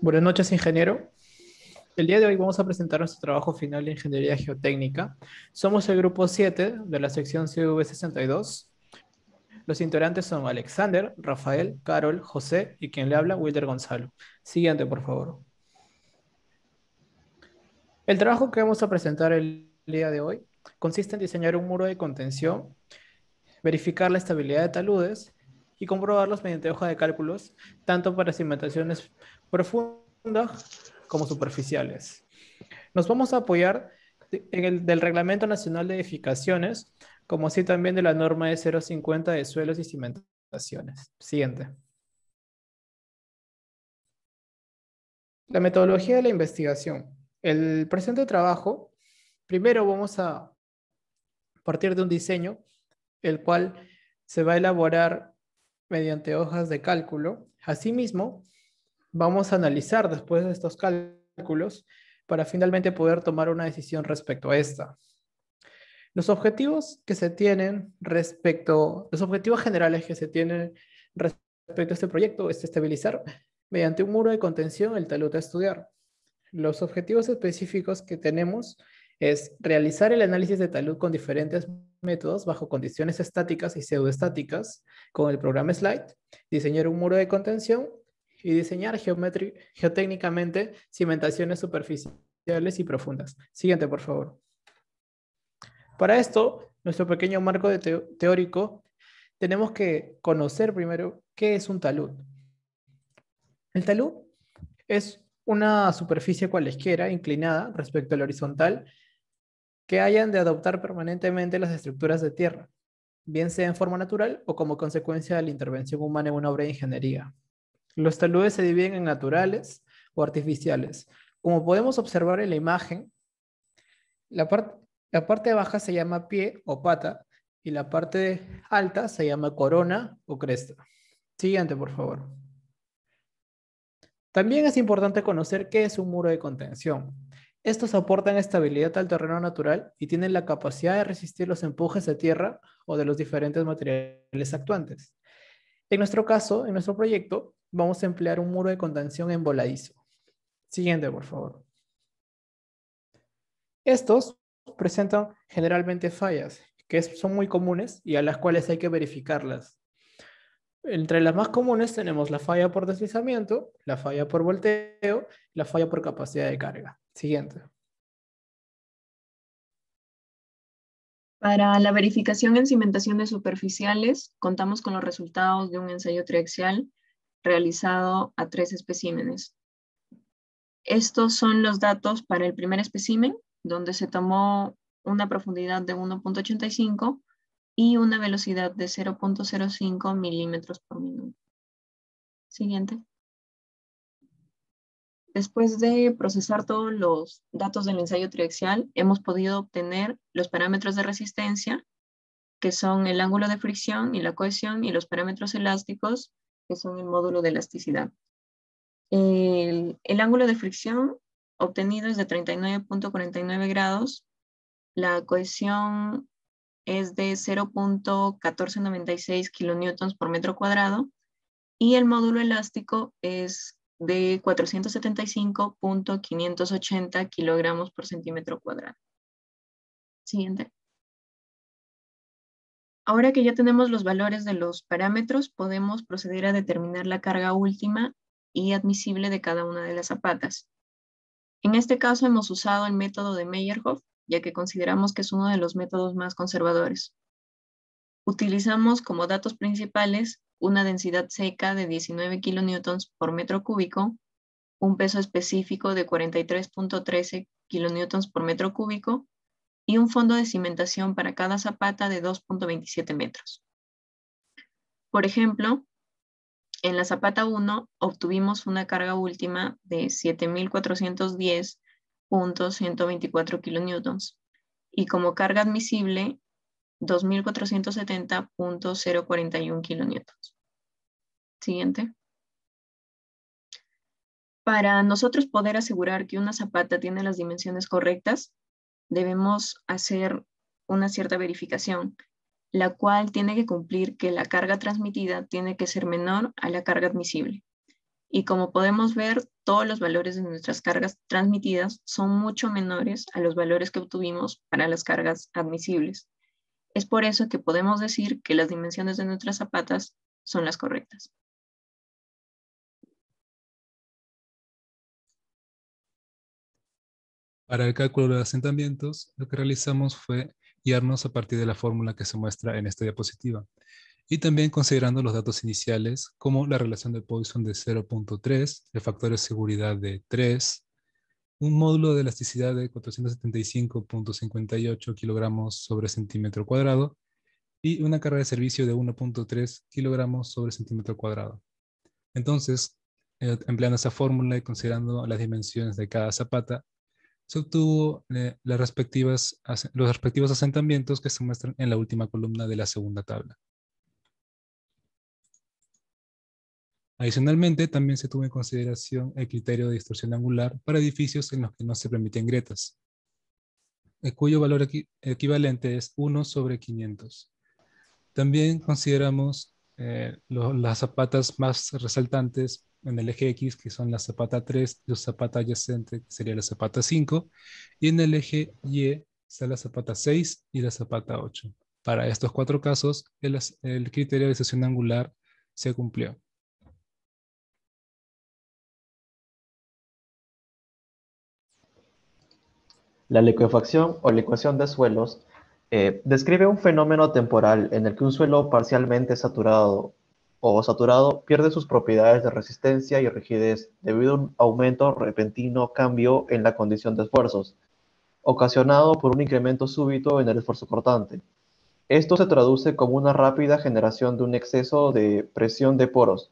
Buenas noches, ingeniero. El día de hoy vamos a presentar nuestro trabajo final de Ingeniería Geotécnica. Somos el grupo 7 de la sección CV62. Los integrantes son Alexander, Rafael, Carol, José y quien le habla, Wilder Gonzalo. Siguiente, por favor. El trabajo que vamos a presentar el día de hoy consiste en diseñar un muro de contención, verificar la estabilidad de taludes y comprobarlos mediante hoja de cálculos, tanto para cimentaciones profundas como superficiales. Nos vamos a apoyar del Reglamento Nacional de Edificaciones, como así también de la norma de 050 de suelos y cimentaciones. Siguiente. La metodología de la investigación. El presente trabajo, primero vamos a partir de un diseño, el cual se va a elaborar mediante hojas de cálculo. Asimismo, vamos a analizar después de estos cálculos para finalmente poder tomar una decisión respecto a esta. Los objetivos que se tienen los objetivos generales que se tienen respecto a este proyecto es estabilizar mediante un muro de contención el talud a estudiar. Los objetivos específicos que tenemos es realizar el análisis de talud con diferentes métodos bajo condiciones estáticas y pseudoestáticas con el programa SLIDE, diseñar un muro de contención y diseñar geotécnicamente cimentaciones superficiales y profundas. Siguiente, por favor. Para esto, nuestro pequeño marco teórico, tenemos que conocer primero qué es un talud. El talud es una superficie cualesquiera inclinada respecto al horizontal que hayan de adoptar permanentemente las estructuras de tierra, bien sea en forma natural o como consecuencia de la intervención humana en una obra de ingeniería. Los taludes se dividen en naturales o artificiales. Como podemos observar en la imagen, La, par- la parte baja se llama pie o pata y la parte alta se llama corona o cresta. Siguiente, por favor. También es importante conocer qué es un muro de contención. Estos aportan estabilidad al terreno natural y tienen la capacidad de resistir los empujes de tierra o de los diferentes materiales actuantes. En nuestro caso, en nuestro proyecto, vamos a emplear un muro de contención en voladizo. Siguiente, por favor. Estos presentan generalmente fallas, son muy comunes y a las cuales hay que verificarlas. Entre las más comunes tenemos la falla por deslizamiento, la falla por volteo, la falla por capacidad de carga. Siguiente. Para la verificación en cimentaciones superficiales, contamos con los resultados de un ensayo triaxial realizado a 3 especímenes. Estos son los datos para el primer espécimen, donde se tomó una profundidad de 1.85 y una velocidad de 0.05 milímetros por minuto. Siguiente. Después de procesar todos los datos del ensayo triaxial, hemos podido obtener los parámetros de resistencia, que son el ángulo de fricción y la cohesión, y los parámetros elásticos, que son el módulo de elasticidad. El ángulo de fricción obtenido es de 39.49 grados, la cohesión es de 0.1496 kilonewtons por metro cuadrado, y el módulo elástico es de 475.580 kilogramos por centímetro cuadrado. Siguiente. Ahora que ya tenemos los valores de los parámetros, podemos proceder a determinar la carga última y admisible de cada una de las zapatas. En este caso hemos usado el método de Meyerhof, ya que consideramos que es uno de los métodos más conservadores. Utilizamos como datos principales una densidad seca de 19 kilonewtons por metro cúbico, un peso específico de 43.13 kilonewtons por metro cúbico y un fondo de cimentación para cada zapata de 2.27 metros. Por ejemplo, en la zapata 1 obtuvimos una carga última de 7.410.124 kilonewtons y como carga admisible 2.470.041 kilonewtons. Siguiente. Para nosotros poder asegurar que una zapata tiene las dimensiones correctas, debemos hacer una cierta verificación, la cual tiene que cumplir que la carga transmitida tiene que ser menor a la carga admisible. Y como podemos ver, todos los valores de nuestras cargas transmitidas son mucho menores a los valores que obtuvimos para las cargas admisibles. Es por eso que podemos decir que las dimensiones de nuestras zapatas son las correctas. Para el cálculo de asentamientos, lo que realizamos fue guiarnos a partir de la fórmula que se muestra en esta diapositiva, y también considerando los datos iniciales como la relación de Poisson de 0.3, el factor de seguridad de 3, un módulo de elasticidad de 475.58 kilogramos sobre centímetro cuadrado y una carga de servicio de 1.3 kilogramos sobre centímetro cuadrado. Entonces, empleando esa fórmula y considerando las dimensiones de cada zapata, se obtuvo los respectivos asentamientos que se muestran en la última columna de la segunda tabla. Adicionalmente, también se tuvo en consideración el criterio de distorsión angular para edificios en los que no se permiten grietas, cuyo valor equivalente es 1 sobre 500. También consideramos las zapatas más resaltantes en el eje X, que son la zapata 3, y la zapata adyacente, que sería la zapata 5, y en el eje Y está la zapata 6 y la zapata 8. Para estos cuatro casos, el criterio de distorsión angular se cumplió. La licuefacción o licuación de suelos describe un fenómeno temporal en el que un suelo parcialmente saturado o saturado pierde sus propiedades de resistencia y rigidez debido a un aumento repentino cambio en la condición de esfuerzos, ocasionado por un incremento súbito en el esfuerzo cortante. Esto se traduce como una rápida generación de un exceso de presión de poros,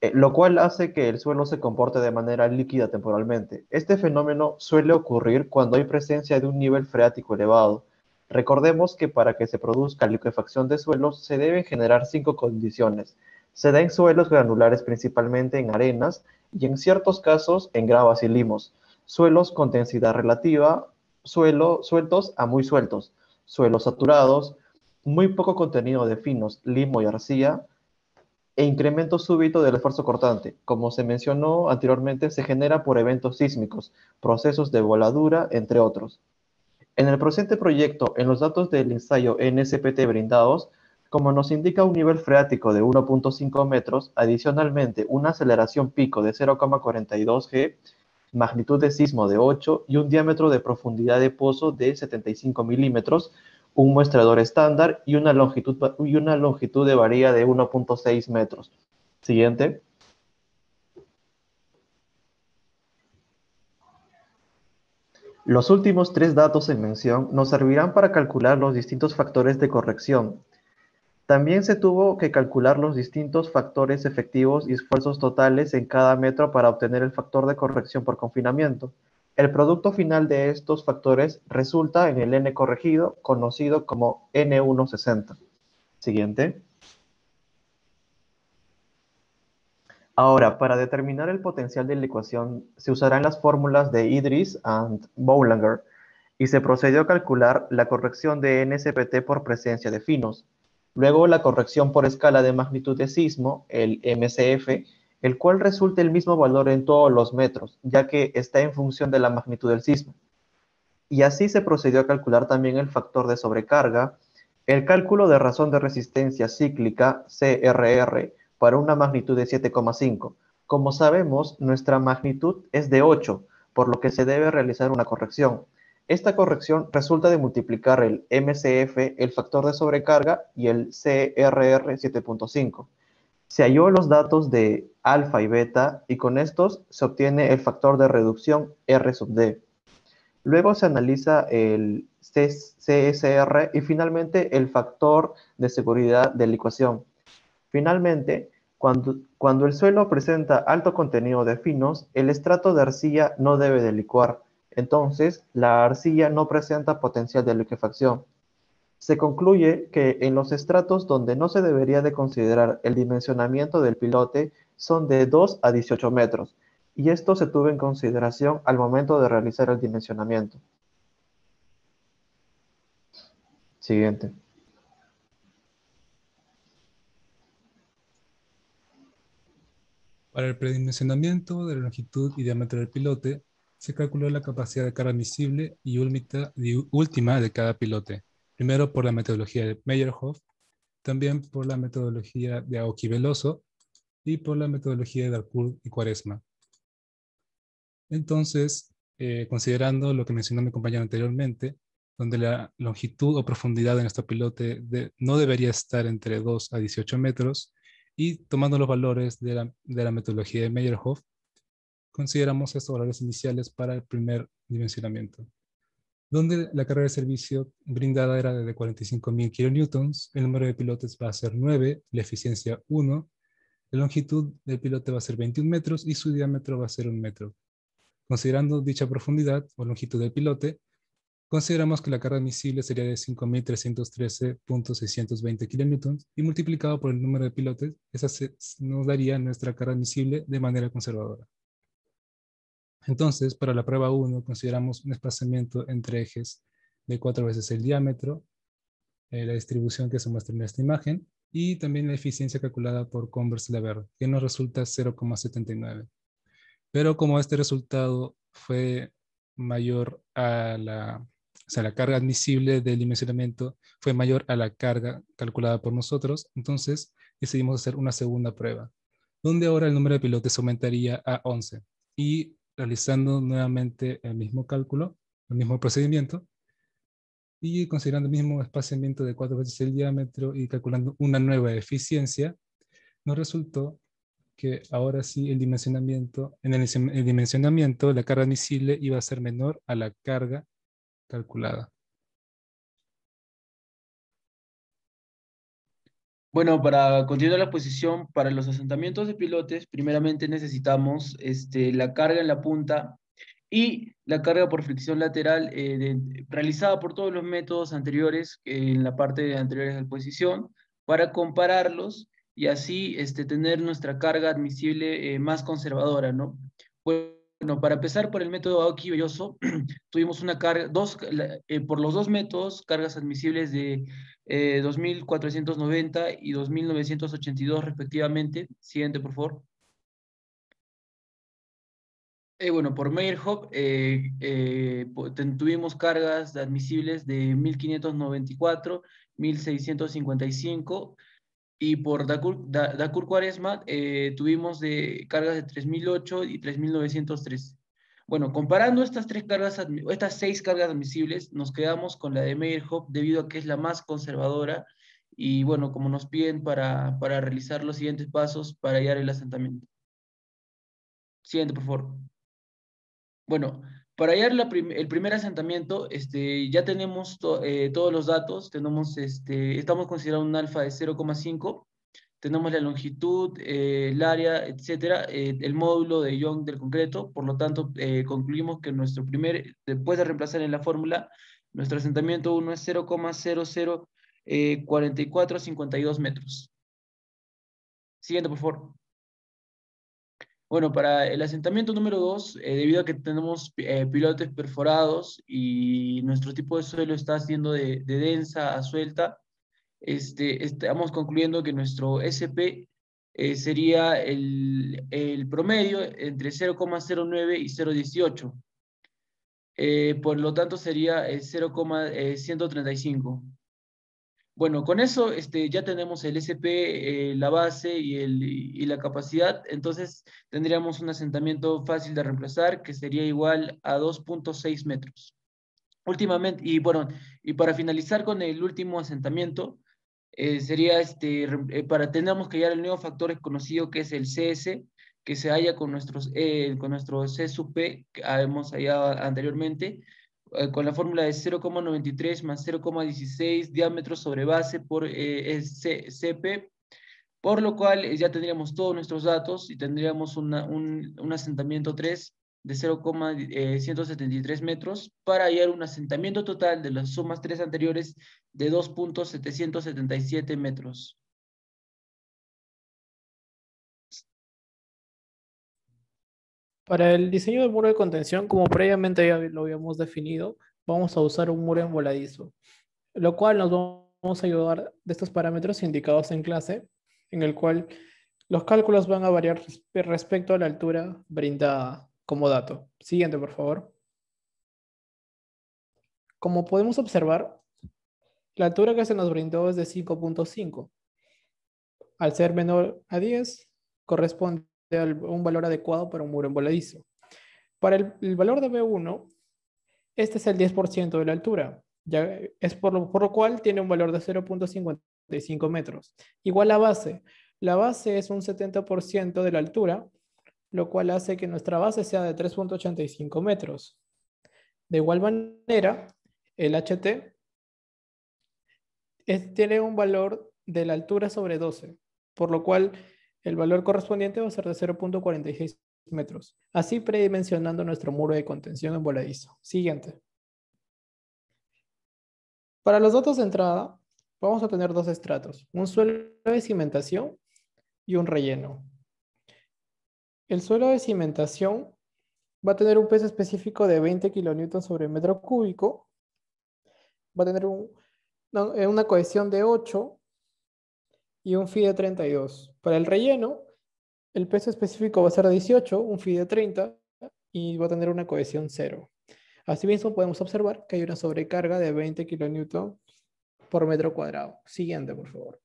lo cual hace que el suelo se comporte de manera líquida temporalmente. Este fenómeno suele ocurrir cuando hay presencia de un nivel freático elevado. Recordemos que para que se produzca liquefacción de suelos se deben generar 5 condiciones. Se da en suelos granulares, principalmente en arenas, y en ciertos casos en gravas y limos. Suelos con densidad relativa, sueltos a muy sueltos, suelos saturados, muy poco contenido de finos, limo y arcilla, e incremento súbito del esfuerzo cortante. Como se mencionó anteriormente, se genera por eventos sísmicos, procesos de voladura, entre otros. En el presente proyecto, en los datos del ensayo NSPT brindados, como nos indica un nivel freático de 1.5 metros, adicionalmente una aceleración pico de 0,42 G, magnitud de sismo de 8 y un diámetro de profundidad de pozo de 75 milímetros, un muestrador estándar y una longitud de varilla de 1.6 metros. Siguiente. Los últimos 3 datos en mención nos servirán para calcular los distintos factores de corrección. También se tuvo que calcular los distintos factores efectivos y esfuerzos totales en cada metro para obtener el factor de corrección por confinamiento. El producto final de estos factores resulta en el n corregido, conocido como N160. Siguiente. Ahora, para determinar el potencial de la ecuación, se usarán las fórmulas de Idris and Boulanger y se procedió a calcular la corrección de NSPT por presencia de finos. Luego la corrección por escala de magnitud de sismo, el MCF, el cual resulta el mismo valor en todos los metros, ya que está en función de la magnitud del sismo. Y así se procedió a calcular también el factor de sobrecarga, el cálculo de razón de resistencia cíclica, CRR, para una magnitud de 7,5. Como sabemos, nuestra magnitud es de 8, por lo que se debe realizar una corrección. Esta corrección resulta de multiplicar el MCF, el factor de sobrecarga, y el CRR 7,5. Se halló los datos de alfa y beta, y con estos se obtiene el factor de reducción R sub D. Luego se analiza el CSR y finalmente el factor de seguridad de la ecuación. Finalmente, cuando el suelo presenta alto contenido de finos, el estrato de arcilla no debe de licuar. Entonces, la arcilla no presenta potencial de liquefacción. Se concluye que en los estratos donde no se debería de considerar el dimensionamiento del pilote son de 2 a 18 metros, y esto se tuvo en consideración al momento de realizar el dimensionamiento. Siguiente. Para el predimensionamiento de la longitud y diámetro del pilote, se calculó la capacidad de carga admisible y última de cada pilote. Primero por la metodología de Meyerhoff, también por la metodología de Aoki-Veloso y por la metodología de Darcourt y Quaresma. Entonces, considerando lo que mencionó mi compañero anteriormente, donde la longitud o profundidad de nuestro pilote no debería estar entre 2 a 18 metros, y tomando los valores de la metodología de Meyerhoff, consideramos estos valores iniciales para el primer dimensionamiento, donde la carga de servicio brindada era de 45.000 kilonewtons, el número de pilotes va a ser 9, la eficiencia 1, la longitud del pilote va a ser 21 metros y su diámetro va a ser 1 metro. Considerando dicha profundidad o longitud del pilote, consideramos que la carga admisible sería de 5.313.620 kilonewtons y multiplicado por el número de pilotes, esa nos daría nuestra carga admisible de manera conservadora. Entonces, para la prueba 1, consideramos un desplazamiento entre ejes de 4 veces el diámetro, la distribución que se muestra en esta imagen, y también la eficiencia calculada por Converse-Lever, que nos resulta 0,79. Pero como este resultado fue mayor a la carga admisible del dimensionamiento fue mayor a la carga calculada por nosotros, entonces decidimos hacer una segunda prueba, donde ahora el número de pilotes aumentaría a 11. Y realizando nuevamente el mismo cálculo, el mismo procedimiento, y considerando el mismo espaciamiento de 4 veces el diámetro y calculando una nueva eficiencia, nos resultó que ahora sí el dimensionamiento, el dimensionamiento, la carga admisible iba a ser menor a la carga calculada. Bueno, para continuar la exposición, para los asentamientos de pilotes, primeramente necesitamos la carga en la punta y la carga por fricción lateral realizada por todos los métodos anteriores en la parte anterior de la exposición para compararlos y así tener nuestra carga admisible más conservadora, ¿no? Bueno, para empezar por el método Aoki-Veloso, tuvimos una carga, por los dos métodos, cargas admisibles de 2.490 y 2.982 respectivamente. Siguiente, por favor. Bueno, por Meyerhoff tuvimos cargas admisibles de 1.594, 1.655 y por Darcourt Quaresma tuvimos cargas de 3.008 y 3.903. Bueno, comparando estas seis cargas admisibles, nos quedamos con la de Meyerhoff debido a que es la más conservadora y bueno, como nos piden para realizar los siguientes pasos para hallar el asentamiento. Siguiente, por favor. Bueno, para hallar el primer asentamiento, ya tenemos todos los datos, estamos considerando un alfa de 0,5, tenemos la longitud, el área, etcétera, el módulo de Young del concreto, por lo tanto, concluimos que después de reemplazar en la fórmula, nuestro asentamiento 1 es 0,004452 metros. Siguiente, por favor. Bueno, para el asentamiento número 2, debido a que tenemos pilotes perforados y nuestro tipo de suelo está haciendo de densa a suelta, estamos concluyendo que nuestro SP sería el promedio entre 0,09 y 0,18. Por lo tanto, sería 0,135. Bueno, con eso ya tenemos el SP, la base y la capacidad, entonces tendríamos un asentamiento fácil de reemplazar que sería igual a 2.6 metros. Últimamente, y bueno, y para finalizar con el último asentamiento, sería tenemos que hallar el nuevo factor conocido que es el CS, que se halla con nuestro C sub P que hemos hallado anteriormente, con la fórmula de 0,93 más 0,16 diámetro sobre base por CP, por lo cual ya tendríamos todos nuestros datos y tendríamos un asentamiento 3 de 0,173 metros para hallar un asentamiento total de las sumas 3 anteriores de 2.777 metros. Para el diseño del muro de contención, como previamente ya lo habíamos definido, vamos a usar un muro en voladizo, lo cual nos vamos a ayudar de estos parámetros indicados en clase, en el cual Los cálculos van a variar respecto a la altura brindada como dato. Siguiente, por favor. Como podemos observar, la altura que se nos brindó es de 5.5. Al ser menor a 10, corresponde a un valor adecuado para un muro envoladizo. Para el valor de B1, este es el 10% de la altura. Ya es por lo cual tiene un valor de 0.55 metros. Igual la base. La base es un 70% de la altura, lo cual hace que nuestra base sea de 3.85 metros. De igual manera, el HT tiene un valor de la altura sobre 12, por lo cual el valor correspondiente va a ser de 0.46 metros, así predimensionando nuestro muro de contención en voladizo. Siguiente. Para los datos de entrada, vamos a tener dos estratos, un suelo de cimentación y un relleno. El suelo de cimentación va a tener un peso específico de 20 kilonewtons sobre metro cúbico, va a tener una cohesión de 8 y un phi de 32. Para el relleno, el peso específico va a ser de 18, un phi de 30 y va a tener una cohesión 0. Asimismo, podemos observar que hay una sobrecarga de 20 kilonewtons por metro cuadrado. Siguiente, por favor.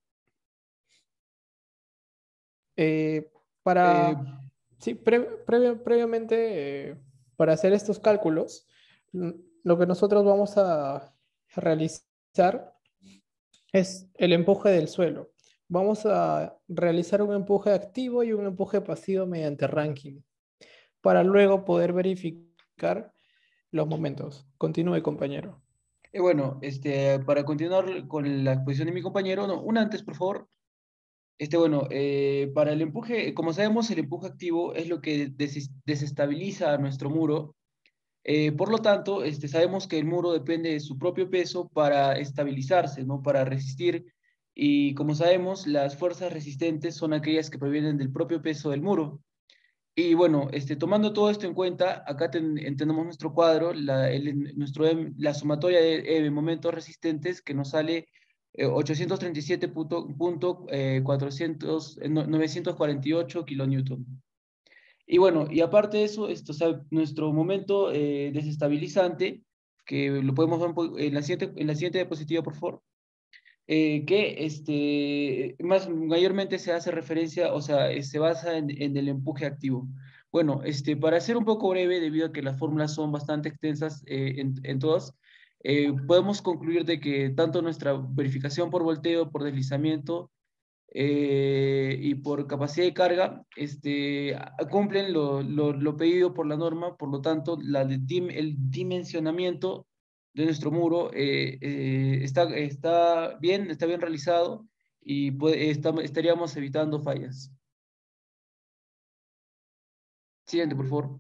Previamente, para hacer estos cálculos, lo que nosotros vamos a realizar es el empuje del suelo. Vamos a realizar un empuje activo y un empuje pasivo mediante ranking, para luego poder verificar los momentos. Continúe, compañero. Bueno, para continuar con la exposición de mi compañero, no, una antes, por favor. Para el empuje, como sabemos, el empuje activo es lo que desestabiliza a nuestro muro. Por lo tanto, sabemos que el muro depende de su propio peso para estabilizarse, ¿no? Para resistir. Y como sabemos, las fuerzas resistentes son aquellas que provienen del propio peso del muro. Y bueno, tomando todo esto en cuenta, acá tenemos nuestro cuadro, la sumatoria de momentos resistentes que nos sale 837.948 kilonewton. Y bueno, y aparte de eso, o sea, nuestro momento desestabilizante, que lo podemos ver en la siguiente diapositiva, por favor, que mayormente se hace referencia, o sea, se basa en el empuje activo. Bueno, para ser un poco breve, debido a que las fórmulas son bastante extensas en todas, podemos concluir de que tanto nuestra verificación por volteo, por deslizamiento y por capacidad de carga, cumplen lo pedido por la norma. Por lo tanto, el dimensionamiento de nuestro muro está bien realizado y estaríamos evitando fallas. Siguiente, por favor.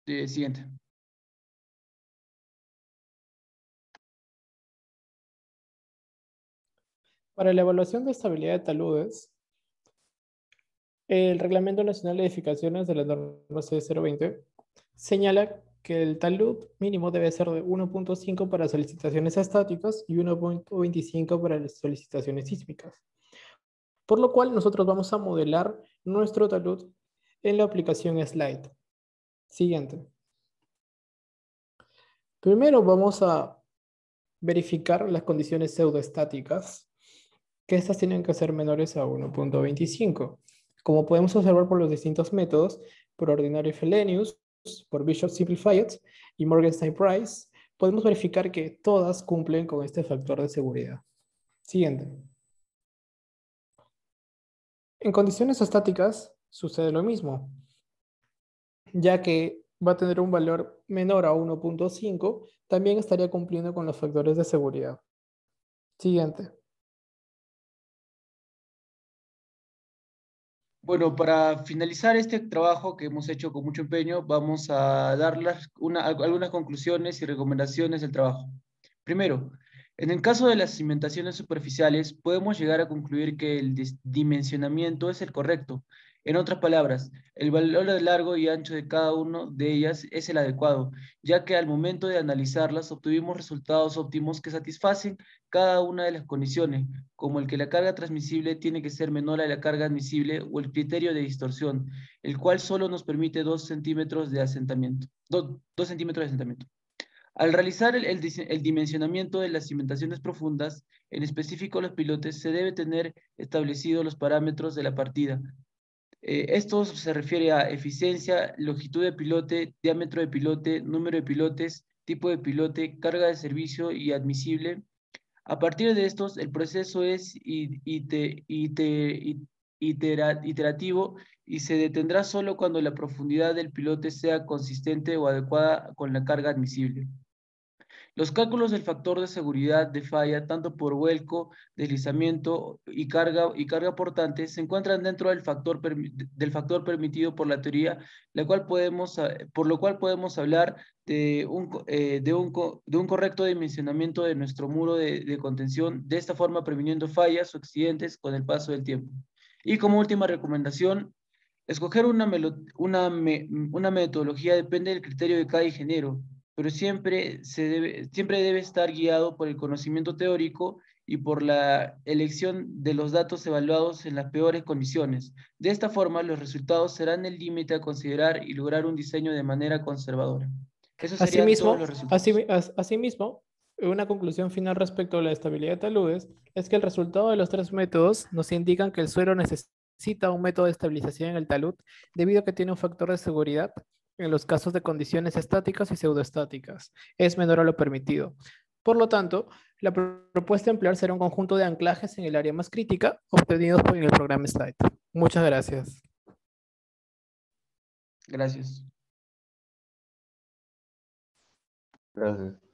Siguiente. Para la evaluación de estabilidad de taludes, el Reglamento Nacional de Edificaciones de la norma C020 señala que el talud mínimo debe ser de 1.5 para solicitaciones estáticas y 1.25 para las solicitaciones sísmicas. Por lo cual, nosotros vamos a modelar nuestro talud en la aplicación Slide. Siguiente. Primero vamos a verificar las condiciones pseudoestáticas, que estas tienen que ser menores a 1.25. Como podemos observar por los distintos métodos, por ordinario Fellenius, por Bishop Simplified y Morgenstern Price, podemos verificar que todas cumplen con este factor de seguridad. Siguiente. En condiciones estáticas sucede lo mismo, ya que va a tener un valor menor a 1.5, también estaría cumpliendo con los factores de seguridad. Siguiente. Bueno, para finalizar este trabajo que hemos hecho con mucho empeño, vamos a dar algunas conclusiones y recomendaciones del trabajo. Primero, en el caso de las cimentaciones superficiales, podemos llegar a concluir que el dimensionamiento es el correcto. En otras palabras, el valor de largo y ancho de cada una de ellas es el adecuado, ya que al momento de analizarlas obtuvimos resultados óptimos que satisfacen cada una de las condiciones, como el que la carga transmisible tiene que ser menor a la carga admisible o el criterio de distorsión, el cual solo nos permite 2 centímetros de asentamiento. 2 centímetros de asentamiento. Al realizar el dimensionamiento de las cimentaciones profundas, en específico los pilotes, se debe tener establecidos los parámetros de la partida. Esto se refiere a eficiencia, longitud de pilote, diámetro de pilote, número de pilotes, tipo de pilote, carga de servicio y admisible. A partir de estos, el proceso es iterativo y se detendrá solo cuando la profundidad del pilote sea consistente o adecuada con la carga admisible. Los cálculos del factor de seguridad de falla, tanto por vuelco, deslizamiento y carga portante, se encuentran dentro del factor permitido por la teoría, por lo cual podemos hablar de un correcto dimensionamiento de nuestro muro de contención, de esta forma previniendo fallas o accidentes con el paso del tiempo. Y como última recomendación, escoger una metodología depende del criterio de cada ingeniero, pero siempre debe estar guiado por el conocimiento teórico y por la elección de los datos evaluados en las peores condiciones. De esta forma, los resultados serán el límite a considerar y lograr un diseño de manera conservadora. Esos serían todos los resultados. Asimismo, una conclusión final respecto a la estabilidad de taludes es que el resultado de los tres métodos nos indican que el suelo necesita un método de estabilización en el talud debido a que tiene un factor de seguridad en los casos de condiciones estáticas y pseudoestáticas. Es menor a lo permitido. Por lo tanto, la propuesta a emplear será un conjunto de anclajes en el área más crítica obtenidos en el programa SLIDE. Muchas gracias. Gracias. Gracias.